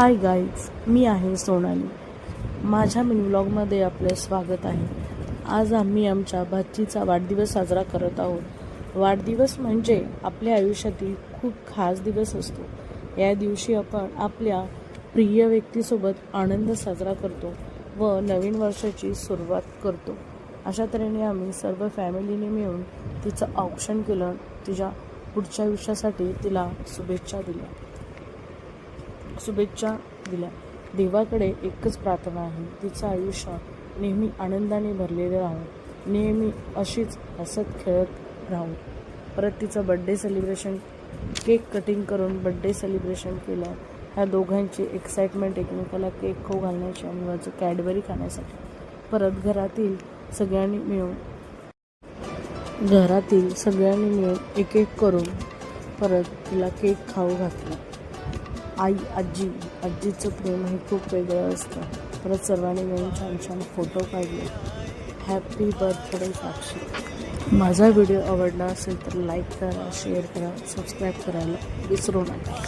Hi guys, मी आहे सोनाली. माझ्या mini व्लॉगमध्ये आपले स्वागत आहे. आज आम्ही आमच्या भाचीचा वाढदिवस साजरा करत आहोत. वाढदिवस म्हणजे आपल्या आयुष्यातील खूप खास दिवस असतो. या दिवशी आपण आपल्या प्रिय व्यक्तीसोबत आनंद साजरा करतो व नवीन वर्षाची सुरुवात करतो. अशा तऱ्हेने आम्ही सर्व फॅमिलीने मिळून तिचं औक्षण केलं. तिच्या पुढच्या आयुष्यासाठी तिला शुभेच्छा दिल्या. देवाकडे एकच प्रार्थना आहे, तिचं आयुष्य नेहमी आनंदाने भरलेलं राहो, नेहमी अशीच हसत खेळत राहो. परत तिचं बड्डे सेलिब्रेशन, केक कटिंग करून बड्डे सेलिब्रेशन केलं. ह्या दोघांची एक्साइटमेंट एकमेकाला केक खाऊ घालण्याची आणि वरचं कॅडबरी खाण्यासाठी. परत घरातील सगळ्यांनी मिळून एक एक करून परत तिला केक खाऊ घातला. आजीचं प्रेम हे खूप वेगळं असतं. परत सर्वांनी मिळून छान छान फोटो काढले. हॅपी बर्थडे साक्षी. माझा व्हिडिओ आवडला असेल तर लाईक करा, शेअर करा, सबस्क्राईब करायला विसरू नका.